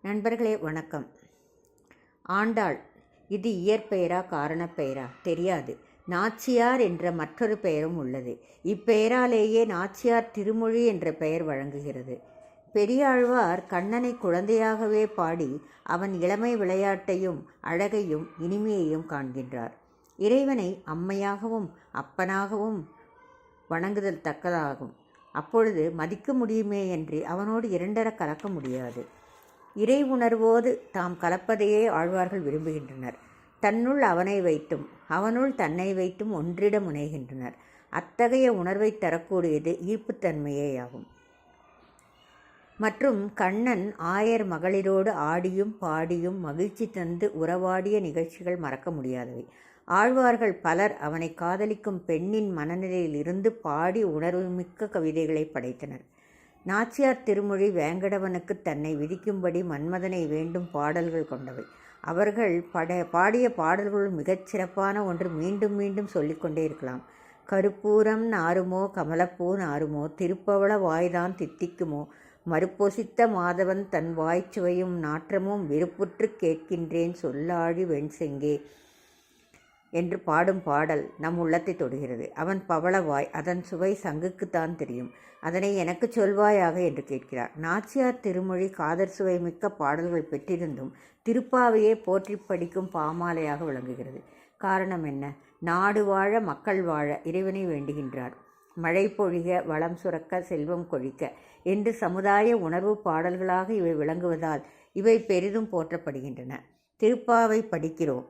நண்பர்களே வணக்கம். ஆண்டாள் இது இயற்பெயரா காரணப்பெயரா தெரியாது. நாச்சியார் என்ற மற்றொரு பெயரும் உள்ளது. இப்பெயராலேயே நாச்சியார் திருமொழி என்ற பெயர் வழங்குகிறது. பெரியாழ்வார் கண்ணனை குழந்தையாகவே பாடி அவன் இளமை விளையாட்டையும் அழகையும் இனிமையையும் காண்கின்றார். இறைவனை அம்மையாகவும் அப்பனாகவும் வணங்குதல் தக்கதாகும். அப்பொழுது மதிக்க முடியுமே என்று அவனோடு இரண்டர கலக்க முடியாது. இறை உணர்வோடு தாம் கலப்பதையே ஆழ்வார்கள் விரும்புகின்றனர். தன்னுள் அவனை வைத்தும் அவனுள் தன்னை வைத்தும் ஒன்றிட முனைகின்றனர். அத்தகைய உணர்வை தரக்கூடியது ஈர்ப்புத்தன்மையேயாகும். மற்றும் கண்ணன் ஆயர் மகளிரோடு ஆடியும் பாடியும் மகிழ்ச்சி தந்து உறவாடிய நிகழ்ச்சிகள் மறக்க முடியாதவை. ஆழ்வார்கள் பலர் அவனை காதலிக்கும் பெண்ணின் மனநிலையில் இருந்து பாடி உணர்வுமிக்க கவிதைகளை படைத்தனர். நாச்சியார் திருமொழி வேங்கடவனுக்கு தன்னை விதிக்கும்படி மன்மதனை வேண்டும் பாடல்கள் கொண்டவை. அவர்கள் பாடிய பாடல்களுள் மிகச் சிறப்பான ஒன்று மீண்டும் மீண்டும் சொல்லிக்கொண்டே இருக்கலாம். கருப்பூரம் நாருமோ கமலப்பூ நாருமோ திருப்பவள வாய்தான் தித்திக்குமோ மறுப்பொசித்த மாதவன் தன் வாய்ச்சுவையும் நாற்றமும் விருப்புற்று கேட்கின்றேன் சொல்லாழி வெண்செங்கே என்று பாடும் பாடல் நம் உள்ளத்தை தொடுகிறது. அவன் பவளவாய், அதன் சுவை சங்குக்குத்தான் தெரியும், அதனை எனக்கு சொல்வாயாக என்று கேட்கிறார். நாச்சியார் திருமொழி காதற் சுவை மிக்க பாடல்கள் பெற்றிருந்தும் திருப்பாவையே போற்றி படிக்கும் பாமாலையாக விளங்குகிறது. காரணம் என்ன? நாடு வாழ மக்கள் வாழ இறைவனை வேண்டுகின்றார். மழை பொழிக, வளம் சுரக்க, செல்வம் கொழிக்க என்று சமுதாய உணர்வு பாடல்களாக இவை விளங்குவதால் இவை பெரிதும் போற்றப்படுகின்றன. திருப்பாவை படிக்கிறோம்,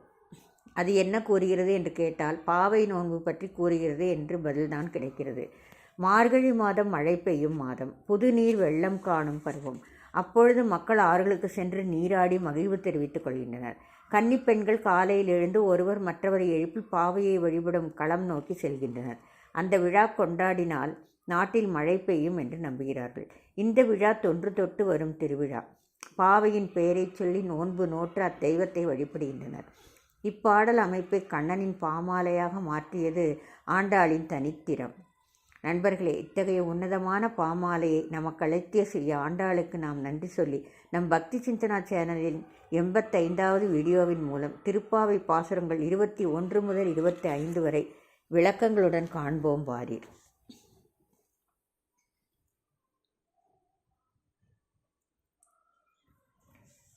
அது என்ன கூறுகிறது என்று கேட்டால் பாவை நோன்பு பற்றி கூறுகிறது என்று பதில்தான் கிடைக்கிறது. மார்கழி மாதம் மழை பெய்யும் மாதம், புது நீர் வெள்ளம் காணும் பருவம். அப்பொழுது மக்கள் ஆறுகளுக்கு சென்று நீராடி மகிழ்வு தெரிவித்துக் கொள்கின்றனர். கன்னிப்பெண்கள் காலையில் எழுந்து ஒருவர் மற்றவரை எழுப்பி பாவையை வழிபடும் களம் நோக்கி செல்கின்றனர். அந்த விழா கொண்டாடினால் நாட்டில் மழை பெய்யும் என்று நம்புகிறார்கள். இந்த விழா தொன்று தொட்டு வரும் திருவிழா. பாவையின் பெயரை சொல்லி நோன்பு நோற்று அத்தெய்வத்தை வழிபடுகின்றனர். இப்பாடல் அமைப்பை கண்ணனின் பாமாலையாக மாற்றியது ஆண்டாளின் தனித்திறம். நண்பர்களே, இத்தகைய உன்னதமான பாமாலையை நமக்கு அழைத்திய செய்ய ஆண்டாளுக்கு நாம் நன்றி சொல்லி நம் பக்தி சிந்தனா சேனலின் 85வது வீடியோவின் மூலம் திருப்பாவை பாசுரங்கள் 21 முதல் 25 வரை விளக்கங்களுடன் காண்போம் வாரீர்.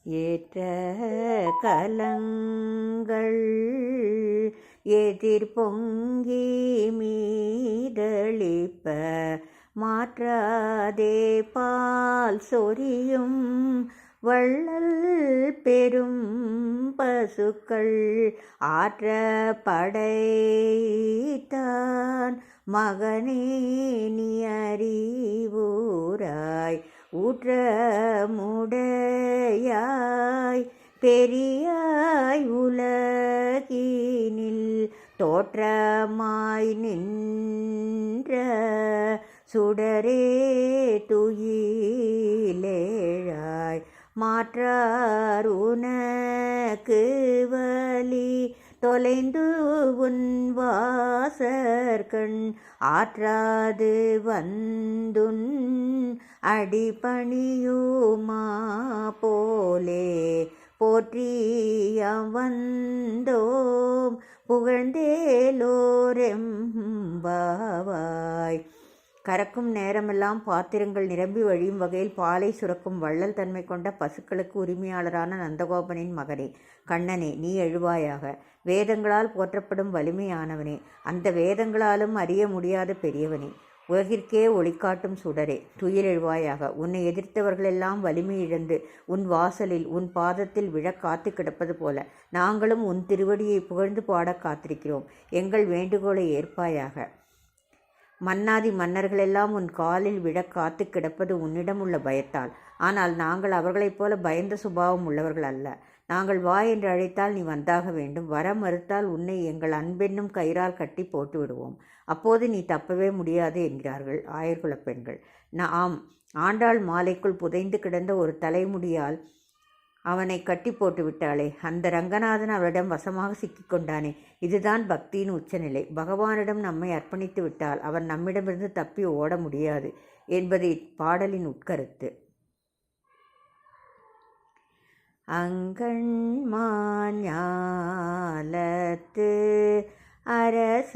ஏற்ற கலங்கள் எதிர் பொங்கி மீதளிப்ப மாற்றாதே பால் சொரியும் வள்ளல் பெரும் பசுக்கள் ஆற்ற படைத்தான் மகனே நீ அறிவுராய் ஊற்ற முடையாய் பெரியாய் உலகினில் தோற்றமாய் நின்ற சுடரே துயிலேழாய் மாற்றார் உனக்கு வலி தொலைந்து உன் வாசற்கண் ஆற்றாது வந்துன் அடிபணியுமா போலே போற்றியம் வந்தோம் புகழ்ந்தேலோரெம்பாவாய். கறக்கும் நேரமெல்லாம் பாத்திரங்கள் நிரம்பி வழியும் வகையில் பாலை சுரக்கும் வள்ளல் தன்மை கொண்ட பசுக்களுக்கு உரிமையாளரான நந்தகோபனின் மகனே, கண்ணனே, நீ எழுவாயாக. வேதங்களால் போற்றப்படும் வலிமையானவனே, அந்த வேதங்களாலும் அறிய முடியாத பெரியவனே, உலகிற்கே ஒளிக்காட்டும் சுடரே, துயில் எழுவாயாக. உன்னை எதிர்த்தவர்களெல்லாம் வலிமை இழந்து உன் வாசலில் உன் பாதத்தில் விழ காத்து கிடப்பது போல நாங்களும் உன் திருவடியை புகழ்ந்து பாட காத்திருக்கிறோம். எங்கள் வேண்டுகோளை ஏற்பாயாக. மன்னாதி மன்னர்களெல்லாம் உன் காலில் விழ காத்து கிடப்பது உன்னிடம் உள்ள பயத்தால். ஆனால் நாங்கள் அவர்களைப் போல பயந்த சுபாவம் உள்ளவர்கள் அல்ல. நாங்கள் வா என்று அழைத்தால் நீ வந்தாக வேண்டும். வர மறுத்தால் உன்னை எங்கள் அன்பென்னும் கயிறால் கட்டி போட்டு விடுவோம். அப்போது நீ தப்பவே முடியாது என்கிறார்கள் ஆயர்குலப் பெண்கள். ஆம், ஆண்டாள் மாலைக்குள் புதைந்து கிடந்த ஒரு தலைமுடியால் அவனை கட்டி போட்டு விட்டாளே, அந்த ரங்கநாதன் அவளிடம் வசமாக சிக்கிக்கொண்டானே. இதுதான் பக்தியின் உச்சநிலை. பகவானிடம் நம்மை அர்ப்பணித்து விட்டால் அவர் நம்மிடமிருந்து தப்பி ஓட முடியாது என்பது இப்பாடலின் உட்கருத்து. அங்கண்மாஞாலத்து அரசரபீமான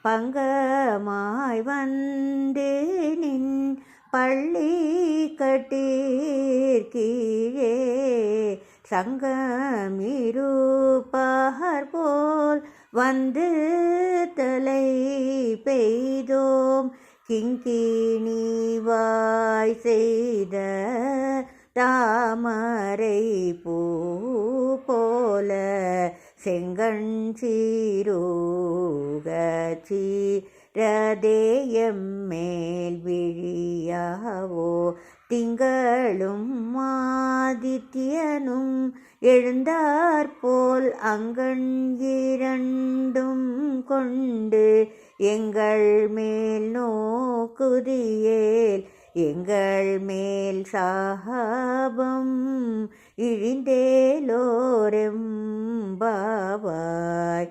பங்கமாய் வந்து நின் பள்ளி கட்டீர்கீழே சங்கமிருப்பார் போல் வந்து தலை பெய்தோம் கிங்கிணிவாய் செய்த தாமரை பூ போல செங்கண் சீருகச்சி ரதேயம் மேல் விழியாவோ திங்களும் ஆதித்யனும் எழுந்தாற்போல் அங்கண் இரண்டும் கொண்டு எங்கள் மேல் நோக்குதியேல் எங்கள் மேல் சாபம் இழிந்தேலோரெம்பாவாய்.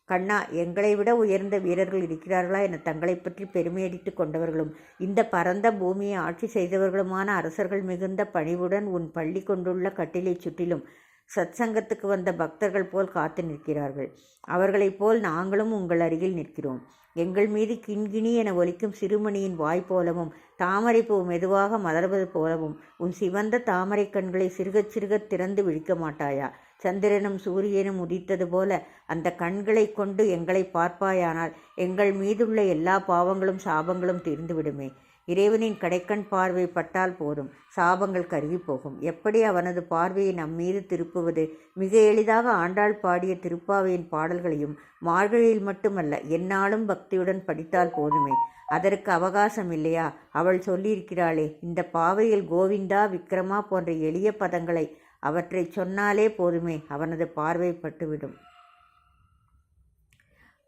கண்ணா, எங்களை விட உயர்ந்த வீரர்கள் இருக்கிறார்களா என தங்களை பற்றி பெருமையடித்து கொண்டவர்களும் இந்த பரந்த பூமியை ஆட்சி செய்தவர்களுமான அரசர்கள் மிகுந்த பணிவுடன் உன் பள்ளி கொண்டுள்ள கட்டிலை சுற்றிலும் சத்சங்கத்துக்கு வந்த பக்தர்கள் போல் காத்து நிற்கிறார்கள். அவர்களைப் போல் நாங்களும் உங்கள் அருகில் நிற்கிறோம். எங்கள் மீது கிண்கிணி என ஒலிக்கும் சிறுமணியின் வாய் போலவும் தாமரை பூ மெதுவாக மலர்வது போலவும் உன் சிவந்த தாமரை கண்களை சிறுகச் சிறுகத் திறந்து விழிக்க மாட்டாயா? சந்திரனும் சூரியனும் உதித்தது போல அந்த கண்களை கொண்டு எங்களை பார்ப்பாயானால் எங்கள் மீதுள்ள எல்லா பாவங்களும் சாபங்களும் தீர்ந்துவிடுமே. இறைவனின் கடைக்கண் பார்வை பட்டால் போதும், சாபங்கள் கருகி போகும். எப்படி அவனது பார்வையை நம்மீது திருப்புவது? மிக எளிதாக ஆண்டாள் பாடிய திருப்பாவையின் பாடல்களையும் மார்கழியில் மட்டுமல்ல எந்நாளும் பக்தியுடன் படித்தால் போதுமே. அதற்கு அவகாசம் இல்லையா? அவள் சொல்லியிருக்கிறாளே, இந்த பாவையில் கோவிந்தா விக்ரமா போன்ற எளிய பதங்களை அவற்றை சொன்னாலே போதுமே, அவனது பார்வை பட்டுவிடும்.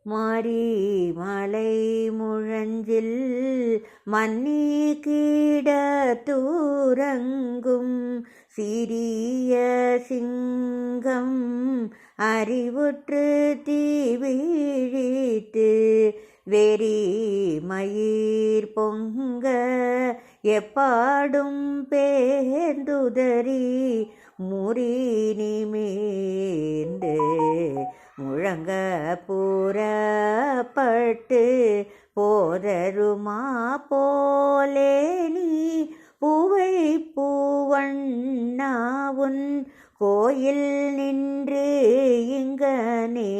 மாரி மலை முழஞ்சில் மன்னி கீட தூரங்கும் சிறிய சிங்கம் அறிவுற்று தீவிழித்து வெறி மயிர் பொங்க எப்பாடும் பேந்துதறி முறி நிமிர்ந்து முழங்க புறப்பட்டு போதருமா போலே நீ பூவை பூவண்ணாவுன் கோயில் நின்று இங்கனே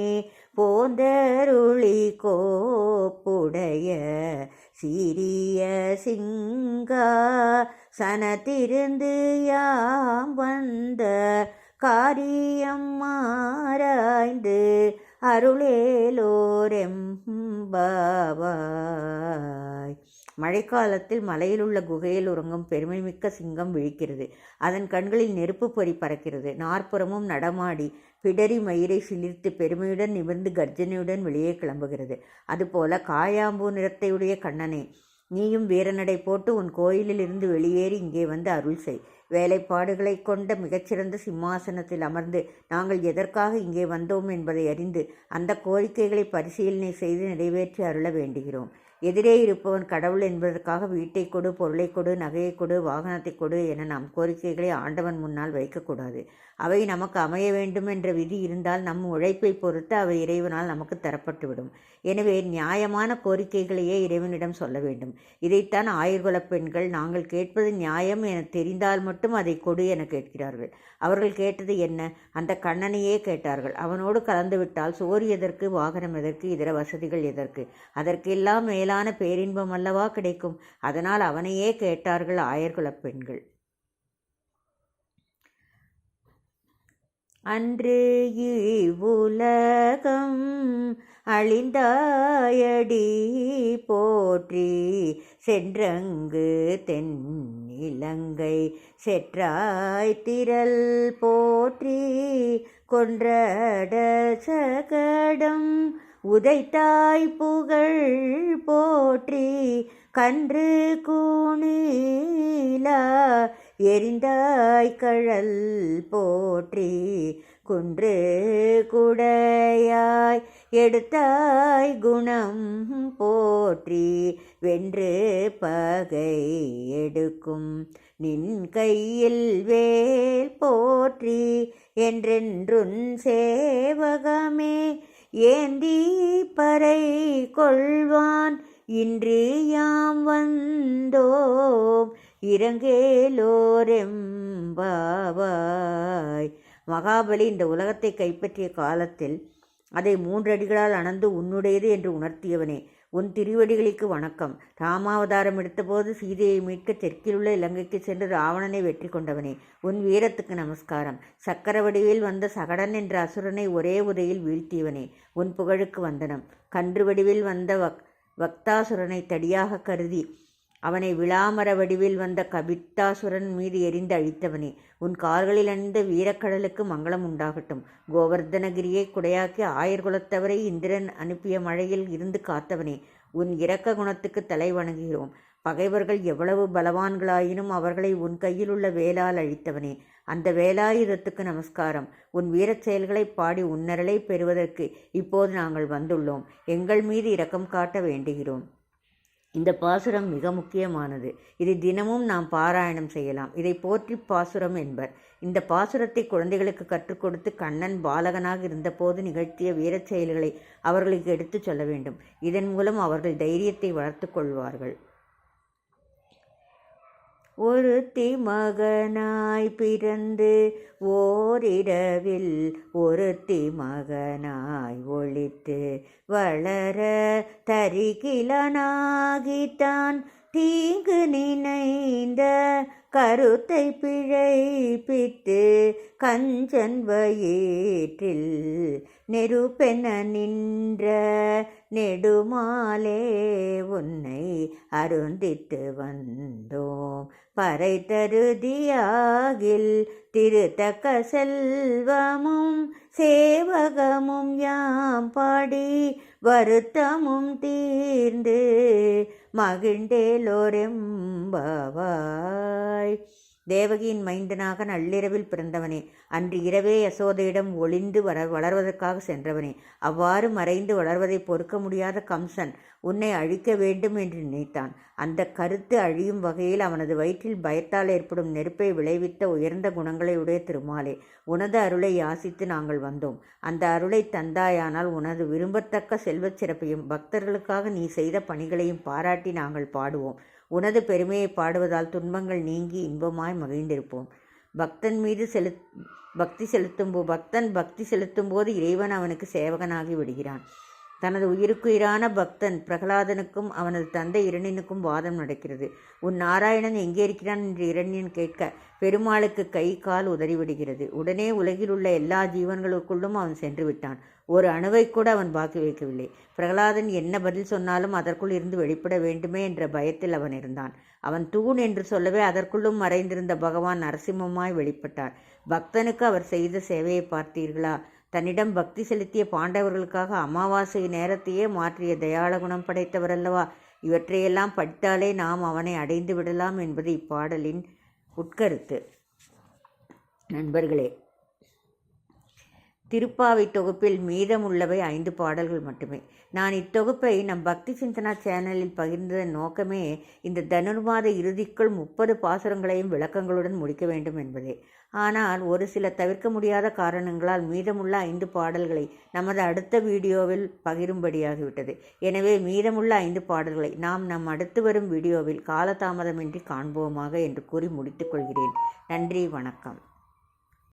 போந்தருளி கோப்புடைய சிறிய சிங்கா சனத்திருந்து யாம் வந்த காரியம் மாராய்ந்து அருளேலோரெம்பாவாய். மழைக்காலத்தில் மலையில் உள்ள குகையில் உறங்கும் பெருமைமிக்க சிங்கம் விழிக்கிறது. அதன் கண்களில் நெருப்பு பொறி பறக்கிறது. நாற்புறமும் நடமாடி பிடரி மயிரை சிலிர்த்து பெருமையுடன் நிமிர்ந்து கர்ஜனையுடன் வெளியே கிளம்புகிறது. அதுபோல காயாம்பூ நிறத்தையுடைய கண்ணனே, நீயும் வீரநடை போட்டு உன் கோயிலில் இருந்து வெளியேறி இங்கே வந்து அருள் செய். வேலைப்பாடுகளை கொண்ட மிகச்சிறந்த சிம்மாசனத்தில் அமர்ந்து நாங்கள் எதற்காக இங்கே வந்தோம் என்பதை அறிந்து அந்த கோரிக்கைகளை பரிசீலனை செய்து நிறைவேற்றி அருள வேண்டுகிறோம். எதிரே இருப்பவன் கடவுள் என்பதற்காக வீட்டை கொடு, பொருளை கொடு, நகையை கொடு, வாகனத்தை கொடு என நம் கோரிக்கைகளை ஆண்டவன் முன்னால் வைக்கக்கூடாது. அவை நமக்கு அமைய வேண்டும் என்ற விதி இருந்தால் நம் உழைப்பை பொறுத்து அவை இறைவனால் நமக்கு தரப்பட்டுவிடும். எனவே நியாயமான கோரிக்கைகளையே இறைவனிடம் சொல்ல வேண்டும். இதைத்தான் ஆயுர்குலப் பெண்கள் நாங்கள் கேட்பது நியாயம் என தெரிந்தால் மட்டும் அதை கொடு என கேட்கிறார்கள். அவர்கள் கேட்டது என்ன? அந்த கண்ணனையே கேட்டார்கள். அவனோடு கலந்துவிட்டால் சோறு எதற்கு, வாகனம் எதற்கு, இதர வசதிகள் எதற்கு? அதற்கெல்லாம் மேலான பேரின்பம் அல்லவா கிடைக்கும். அதனால் அவனையே கேட்டார்கள் ஆயர்குலப் பெண்கள். அன்று இவ்வுலகம் அழிந்தாயடி போற்றி சென்றங்கு தென்னிலங்கை செற்றாய் திரள் போற்றி கொன்றட சகடம் உதைத்தாய் புகழ் போற்றி கன்று கூணிலா எரிந்தாய் கழல் போற்றி குன்று குடையாய் எடுத்தாய் குணம் போற்றி வென்று பகை எடுக்கும் நின் கையில் வேல் போற்றி என்றென்றுன் சேவகமே ஏந்தி பறை கொள்வான் இன்று யாம் வந்தோம் இரங்கேலோரெம்பாவாய். மகாபலி இந்த உலகத்தை கைப்பற்றிய காலத்தில் அதை 3 அடிகளால் அணந்து உன்னுடையது என்று உணர்த்தியவனே, உன் திருவடிகளுக்கு வணக்கம். ராமாவதாரம் எடுத்தபோது சீதையை மீட்க தெற்கிலுள்ள இலங்கைக்கு சென்று ராவணனை வெற்றி கொண்டவனே, உன் வீரத்துக்கு நமஸ்காரம். சக்கர வடிவில் வந்த சகடன் என்ற அசுரனை ஒரே உதையில் வீழ்த்தியவனே, உன் புகழுக்கு வந்தனம். கன்று வடிவில் வந்த வக்தாசுரனை தடியாக கருதி அவனை விளாமர வடிவில் வந்த கபித்தாசுரன் மீது எரிந்து அழித்தவனே, உன் கால்களில் அணிந்த வீரக்கடலுக்கு மங்களம் உண்டாகட்டும். கோவர்தனகிரியை குடையாக்கி ஆயர்குலத்தவரை இந்திரன் அனுப்பிய மழையில் இருந்து காத்தவனே, உன் இரக்க குணத்துக்கு தலை வணங்குகிறோம். பகைவர்கள் எவ்வளவு பலவான்களாயினும் அவர்களை உன் கையில் உள்ள வேலால் அழித்தவனே, அந்த வேலாயுதத்துக்கு நமஸ்காரம். உன் வீரச் செயல்களை பாடி உன்னரலை பெறுவதற்கு இப்போது நாங்கள் வந்துள்ளோம். எங்கள் மீது இரக்கம் காட்ட வேண்டுகிறோம். இந்த பாசுரம் மிக முக்கியமானது. இதை தினமும் நாம் பாராயணம் செய்யலாம். இதை போற்றி பாசுரம் என்பர். இந்த பாசுரத்தை குழந்தைகளுக்கு கற்றுக் கொடுத்து கண்ணன் பாலகனாக இருந்தபோது நிகழ்த்திய வீரச் செயல்களை அவர்களுக்கு எடுத்துச் சொல்ல வேண்டும். இதன் மூலம் அவர்கள் தைரியத்தை வளர்த்து கொள்வார்கள். ஒருத்தி மகனாய் பிறந்து ஓரிரவில் ஒருத்தி மகனாய் ஒளித்து வளர தரிகிலனாகித்தான் தீங்கு நினைந்த கருத்தை பிழைப்பித்து கஞ்சன் வயிற்றில் நெருப்பென நின்ற நெடுமாலே உன்னை அருந்தித்து வந்தோம். பறை தருதியாகில் திருத்தக்க செல்வமும் சேவகமும் யாம் பாடி வருத்தமும் தீர்ந்து மகிழ்ந்தேலோரெம்பாவாய். தேவகியின் மைந்தனாக நள்ளிரவில் பிறந்தவனே, அன்று இரவே யசோதையிடம் ஒளிந்து வளர்வதற்காக சென்றவனே, அவ்வாறு மறைந்து வளர்வதை பொறுக்க முடியாத கம்சன் உன்னை அழிக்க வேண்டும் என்று நினைத்தான். அந்த கருத்து அழியும் வகையில் அவனது வயிற்றில் பயத்தால் ஏற்படும் நெருப்பை விளைவித்த உயர்ந்த குணங்களை உடைய திருமாலே, உனது அருளை யாசித்து நாங்கள் வந்தோம். அந்த அருளை தந்தாயானால் உனது விரும்பத்தக்க செல்வச் சிறப்பையும் பக்தர்களுக்காக நீ செய்த பணிகளையும் பாராட்டி நாங்கள் பாடுவோம். உனது பெருமையை பாடுவதால் துன்பங்கள் நீங்கி இன்பமாய் மகிழ்ந்திருப்போம். பக்தன் பக்தி செலுத்தும் போது இறைவன் அவனுக்கு சேவகனாகி விடுகிறான். தனது உயிருக்குயிரான பக்தன் பிரகலாதனுக்கும் அவனது தந்தை இரணியனுக்கும் வாதம் நடக்கிறது. உன் நாராயணன் எங்கே இருக்கிறான் என்று இரணியன் கேட்க பெருமாளுக்கு கை கால் உதறிவிடுகிறது. உடனே உலகில் உள்ள எல்லா ஜீவன்களுக்குள்ளும் அவன் சென்று விட்டான். ஒரு அணுவை கூட அவன் பாக்கி வைக்கவில்லை. பிரகலாதன் என்ன பதில் சொன்னாலும் அதற்குள் இருந்து வெளிப்பட வேண்டுமே என்ற பயத்தில் அவன் இருந்தான். அவன் தூண் என்று சொல்லவே அதற்குள்ளும் மறைந்திருந்த பகவான் நரசிம்மமாய் வெளிப்பட்டார். பக்தனுக்கு அவர் செய்த சேவையை பார்த்தீர்களா? தன்னிடம் பக்தி செலுத்திய பாண்டவர்களுக்காக அமாவாசை நேரத்தையே மாற்றிய தயாள குணம் படைத்தவரல்லவா? இவற்றையெல்லாம் படித்தாலே நாம் அவனை அடைந்து விடலாம் என்பது இப்பாடலின் உட்கருத்து. நண்பர்களே, திருப்பாவை தொகுப்பில் மீதமுள்ளவை 5 பாடல்கள் மட்டுமே. நான் இத்தொகுப்பை நம் பக்தி சிந்தனா சேனலில் பகிர்ந்ததன் நோக்கமே இந்த தனுர்மாத இறுதிக்குள் 30 பாசுரங்களையும் விளக்கங்களுடன் முடிக்க வேண்டும் என்பதே. ஆனால் ஒரு சில தவிர்க்க முடியாத காரணங்களால் மீதமுள்ள 5 பாடல்களை நமது அடுத்த வீடியோவில் பகிரும்படியாகிவிட்டது. எனவே மீதமுள்ள 5 பாடல்களை நாம் நம் அடுத்து வரும் வீடியோவில் காலதாமதமின்றி காண்போமாக என்று கூறி முடித்துக் கொள்கிறேன். நன்றி, வணக்கம்.